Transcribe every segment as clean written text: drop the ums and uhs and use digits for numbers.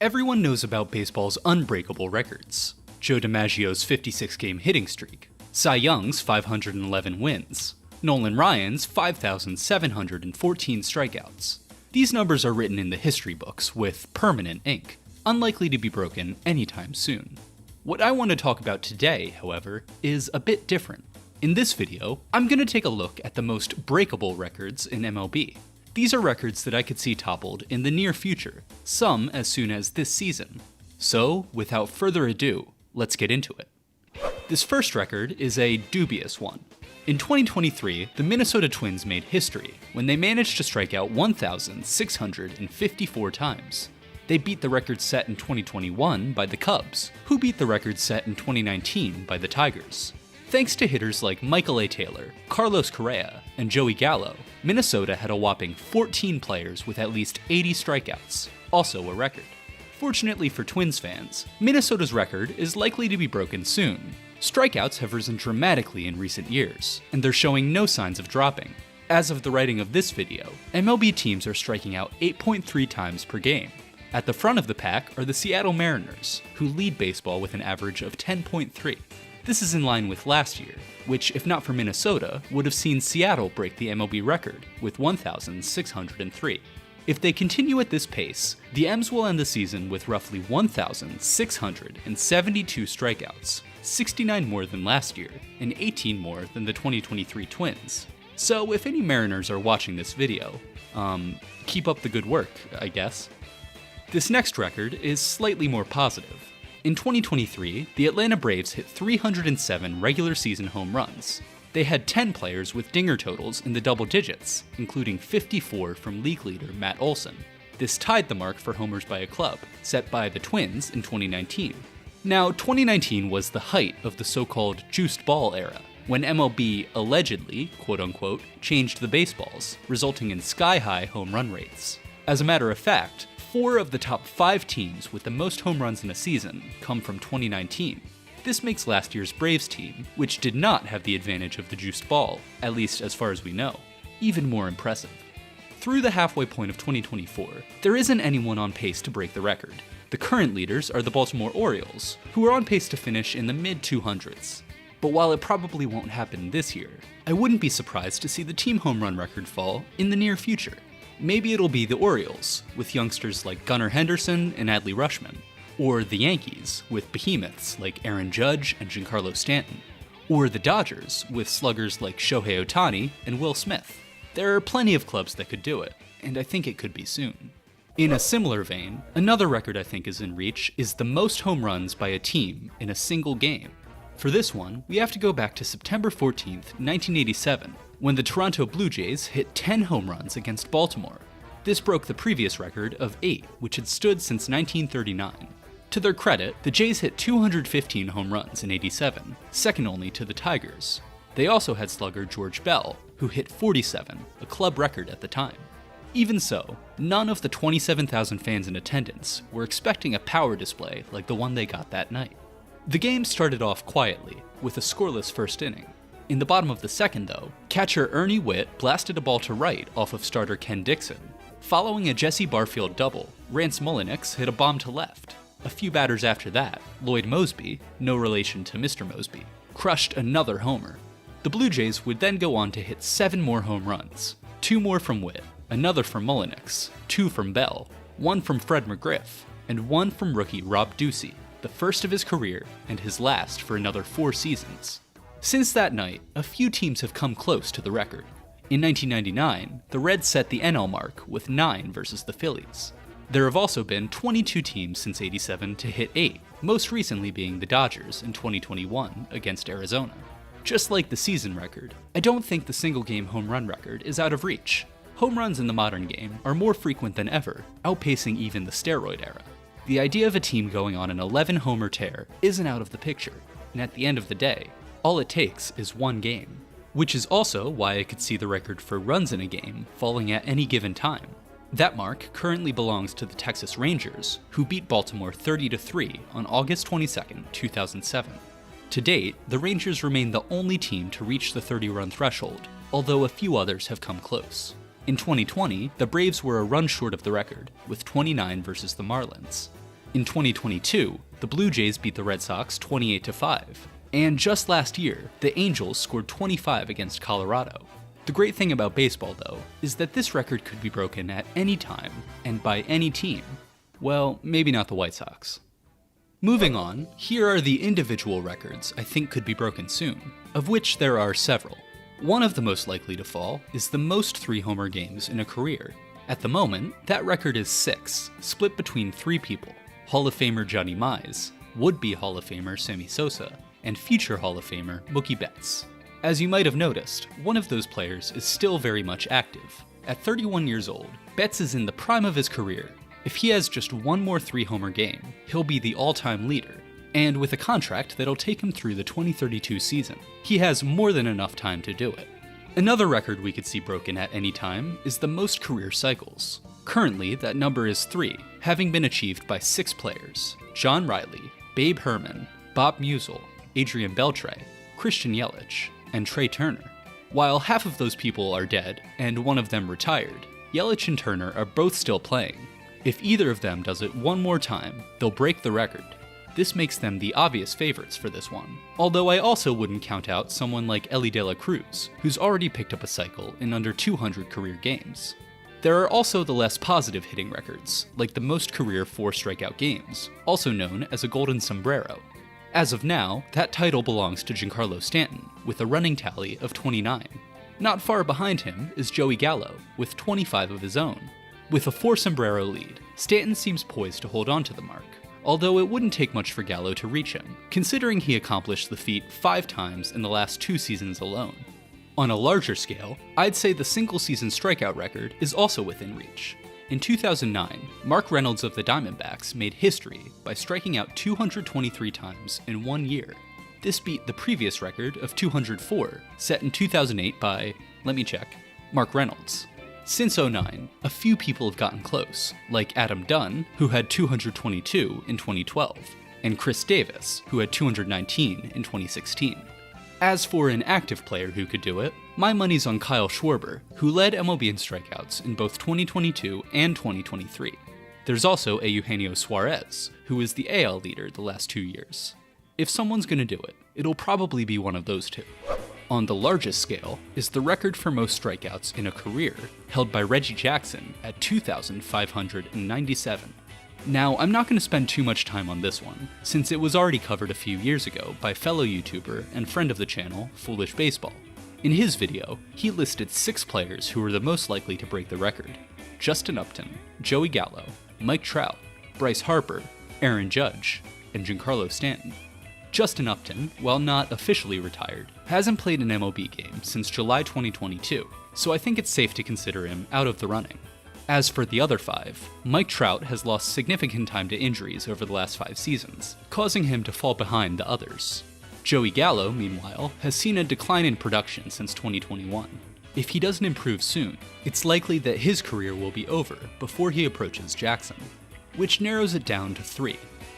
Everyone knows about baseball's unbreakable records. Joe DiMaggio's 56-game hitting streak, Cy Young's 511 wins, Nolan Ryan's 5,714 strikeouts. These numbers are written in the history books with permanent ink, unlikely to be broken anytime soon. What I want to talk about today, however, is a bit different. In this video, I'm going to take a look at the most breakable records in MLB. These are records that I could see toppled in the near future, some as soon as this season. So, without further ado, let's get into it. This first record is a dubious one. In 2023, the Minnesota Twins made history when they managed to strike out 1,654 times. They beat the record set in 2021 by the Cubs, who beat the record set in 2019 by the Tigers. Thanks to hitters like Michael A. Taylor, Carlos Correa, and Joey Gallo, Minnesota had a whopping 14 players with at least 80 strikeouts, also a record. Fortunately for Twins fans, Minnesota's record is likely to be broken soon. Strikeouts have risen dramatically in recent years, and they're showing no signs of dropping. As of the writing of this video, MLB teams are striking out 8.3 times per game. At the front of the pack are the Seattle Mariners, who lead baseball with an average of 10.3. This is in line with last year, which, if not for Minnesota, would have seen Seattle break the MLB record with 1,603. If they continue at this pace, the M's will end the season with roughly 1,672 strikeouts, 69 more than last year, and 18 more than the 2023 Twins. So if any Mariners are watching this video, keep up the good work, I guess. This next record is slightly more positive. In 2023, the Atlanta Braves hit 307 regular season home runs. They had 10 players with dinger totals in the double digits, including 54 from league leader Matt Olson. This tied the mark for homers by a club, set by the Twins in 2019. Now, 2019 was the height of the so-called juiced ball era, when MLB allegedly, quote-unquote, changed the baseballs, resulting in sky-high home run rates. As a matter of fact, 4 of the top 5 teams with the most home runs in a season come from 2019. This makes last year's Braves team, which did not have the advantage of the juiced ball, at least as far as we know, even more impressive. Through the halfway point of 2024, there isn't anyone on pace to break the record. The current leaders are the Baltimore Orioles, who are on pace to finish in the mid-200s. But while it probably won't happen this year, I wouldn't be surprised to see the team home run record fall in the near future. Maybe it'll be the Orioles, with youngsters like Gunnar Henderson and Adley Rutschman, or the Yankees, with behemoths like Aaron Judge and Giancarlo Stanton, or the Dodgers, with sluggers like Shohei Ohtani and Will Smith. There are plenty of clubs that could do it, and I think it could be soon. In a similar vein, another record I think is in reach is the most home runs by a team in a single game. For this one, we have to go back to September 14th, 1987, when the Toronto Blue Jays hit 10 home runs against Baltimore. This broke the previous record of 8, which had stood since 1939. To their credit, the Jays hit 215 home runs in '87, second only to the Tigers. They also had slugger George Bell, who hit 47, a club record at the time. Even so, none of the 27,000 fans in attendance were expecting a power display like the one they got that night. The game started off quietly, with a scoreless first inning. In the bottom of the second, though, catcher Ernie Whitt blasted a ball to right off of starter Ken Dixon. Following a Jesse Barfield double, Rance Mulliniks hit a bomb to left. A few batters after that, Lloyd Moseby, no relation to Mr. Moseby, crushed another homer. The Blue Jays would then go on to hit 7 more home runs, 2 more from Whitt, another from Mulliniks, 2 from Bell, 1 from Fred McGriff, and 1 from rookie Rob Ducey, the first of his career and his last for another 4 seasons. Since that night, a few teams have come close to the record. In 1999, the Reds set the NL mark with 9 versus the Phillies. There have also been 22 teams since '87 to hit 8, most recently being the Dodgers in 2021 against Arizona. Just like the season record, I don't think the single-game home run record is out of reach. Home runs in the modern game are more frequent than ever, outpacing even the steroid era. The idea of a team going on an 11-homer tear isn't out of the picture, and at the end of the day, all it takes is one game. Which is also why I could see the record for runs in a game falling at any given time. That mark currently belongs to the Texas Rangers, who beat Baltimore 30-3 on August 22, 2007. To date, the Rangers remain the only team to reach the 30-run threshold, although a few others have come close. In 2020, the Braves were a run short of the record, with 29 versus the Marlins. In 2022, the Blue Jays beat the Red Sox 28-5. And just last year, the Angels scored 25 against Colorado. The great thing about baseball, though, is that this record could be broken at any time, and by any team. Well, maybe not the White Sox. Moving on, here are the individual records I think could be broken soon, of which there are several. One of the most likely to fall is the most 3-homer games in a career. At the moment, that record is 6, split between 3 people: Hall of Famer Johnny Mize, would-be Hall of Famer Sammy Sosa, and future Hall of Famer Mookie Betts. As you might have noticed, one of those players is still very much active. At 31 years old, Betts is in the prime of his career. If he has just one more 3-homer game, he'll be the all-time leader, and with a contract that'll take him through the 2032 season, he has more than enough time to do it. Another record we could see broken at any time is the most career cycles. Currently, that number is 3, having been achieved by 6 players: John Riley, Babe Herman, Bob Musial, Adrian Beltre, Christian Yelich, and Trey Turner. While half of those people are dead, and one of them retired, Yelich and Turner are both still playing. If either of them does it one more time, they'll break the record. This makes them the obvious favorites for this one. Although I also wouldn't count out someone like Elly De La Cruz, who's already picked up a cycle in under 200 career games. There are also the less positive hitting records, like the most career 4 strikeout games, also known as a golden sombrero. As of now, that title belongs to Giancarlo Stanton, with a running tally of 29. Not far behind him is Joey Gallo, with 25 of his own. With a 4 sombrero lead, Stanton seems poised to hold on to the mark, although it wouldn't take much for Gallo to reach him, considering he accomplished the feat 5 times in the last 2 seasons alone. On a larger scale, I'd say the single-season strikeout record is also within reach. In 2009, Mark Reynolds of the Diamondbacks made history by striking out 223 times in 1 year. This beat the previous record of 204, set in 2008 by, Mark Reynolds. Since '09, a few people have gotten close, like Adam Dunn, who had 222 in 2012, and Chris Davis, who had 219 in 2016. As for an active player who could do it, my money's on Kyle Schwarber, who led MLB in strikeouts in both 2022 and 2023. There's also a Eugenio Suarez, who is the AL leader the last 2 years. If someone's gonna do it, it'll probably be one of those two. On the largest scale is the record for most strikeouts in a career, held by Reggie Jackson at 2,597. Now, I'm not going to spend too much time on this one, since it was already covered a few years ago by fellow YouTuber and friend of the channel, Foolish Baseball. In his video, he listed 6 players who were the most likely to break the record: Justin Upton, Joey Gallo, Mike Trout, Bryce Harper, Aaron Judge, and Giancarlo Stanton. Justin Upton, while not officially retired, hasn't played an MLB game since July 2022, so I think it's safe to consider him out of the running. As for the other 5, Mike Trout has lost significant time to injuries over the last 5 seasons, causing him to fall behind the others. Joey Gallo, meanwhile, has seen a decline in production since 2021. If he doesn't improve soon, it's likely that his career will be over before he approaches Jackson, which narrows it down to 3.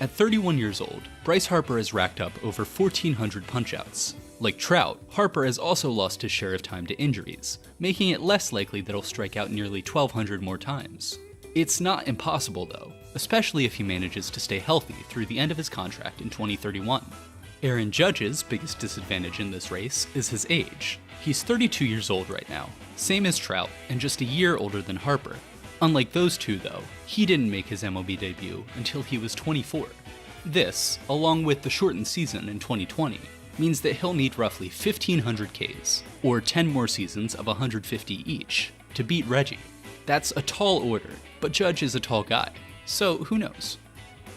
At 31 years old, Bryce Harper has racked up over 1,400 punchouts. Like Trout, Harper has also lost his share of time to injuries, making it less likely that he'll strike out nearly 1,200 more times. It's not impossible though, especially if he manages to stay healthy through the end of his contract in 2031. Aaron Judge's biggest disadvantage in this race is his age. He's 32 years old right now, same as Trout, and just a year older than Harper. Unlike those two though, he didn't make his MLB debut until he was 24. This, along with the shortened season in 2020, means that he'll need roughly 1,500 Ks, or 10 more seasons of 150 each, to beat Reggie. That's a tall order, but Judge is a tall guy, so who knows?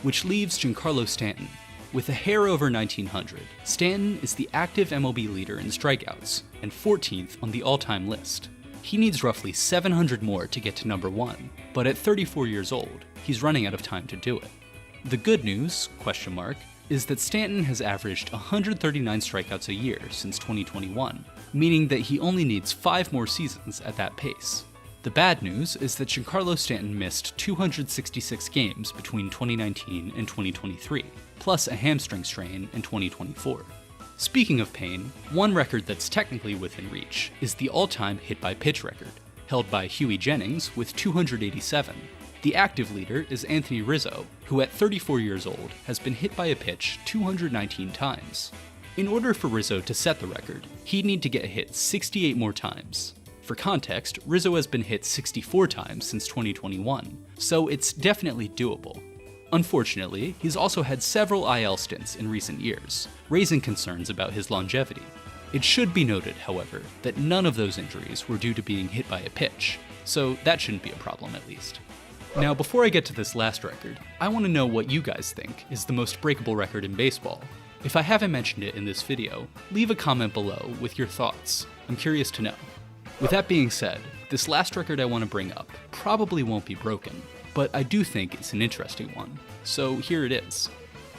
Which leaves Giancarlo Stanton. With a hair over 1,900, Stanton is the active MLB leader in strikeouts, and 14th on the all-time list. He needs roughly 700 more to get to number 1, but at 34 years old, he's running out of time to do it. The good news, is that Stanton has averaged 139 strikeouts a year since 2021, meaning that he only needs 5 more seasons at that pace. The bad news is that Giancarlo Stanton missed 266 games between 2019 and 2023, plus a hamstring strain in 2024. Speaking of pain, one record that's technically within reach is the all-time hit by pitch record, held by Huey Jennings with 287. The active leader is Anthony Rizzo, who at 34 years old has been hit by a pitch 219 times. In order for Rizzo to set the record, he'd need to get hit 68 more times. For context, Rizzo has been hit 64 times since 2021, so it's definitely doable. Unfortunately, he's also had several IL stints in recent years, raising concerns about his longevity. It should be noted, however, that none of those injuries were due to being hit by a pitch, so that shouldn't be a problem at least. Now, before I get to this last record, I want to know what you guys think is the most breakable record in baseball. If I haven't mentioned it in this video, leave a comment below with your thoughts. I'm curious to know. With that being said, this last record I want to bring up probably won't be broken, but I do think it's an interesting one, so here it is.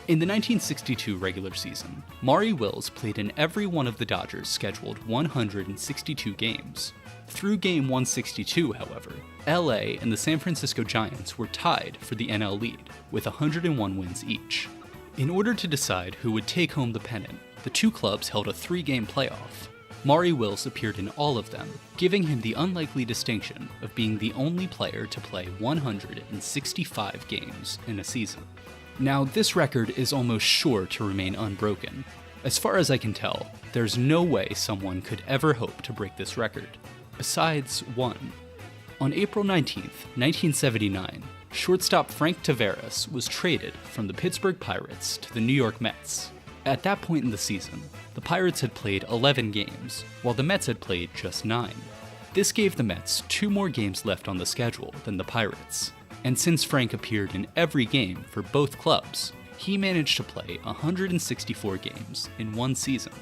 In the 1962 regular season, Maury Wills played in every one of the Dodgers' scheduled 162 games. Through game 162, however, LA and the San Francisco Giants were tied for the NL lead, with 101 wins each. In order to decide who would take home the pennant, the two clubs held a 3-game playoff. Maury Wills appeared in all of them, giving him the unlikely distinction of being the only player to play 165 games in a season. Now, this record is almost sure to remain unbroken. As far as I can tell, there's no way someone could ever hope to break this record. Besides one. On April 19th, 1979, shortstop Frank Taveras was traded from the Pittsburgh Pirates to the New York Mets. At that point in the season, the Pirates had played 11 games, while the Mets had played just 9. This gave the Mets 2 more games left on the schedule than the Pirates, and since Frank appeared in every game for both clubs, he managed to play 164 games in one season.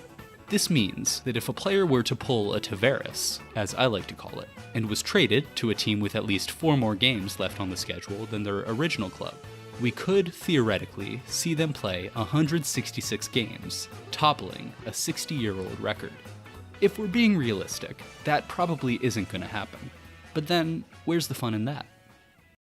This means that if a player were to pull a Taveras, as I like to call it, and was traded to a team with at least 4 more games left on the schedule than their original club, we could theoretically see them play 166 games, toppling a 60-year-old record. If we're being realistic, that probably isn't going to happen. But then, where's the fun in that?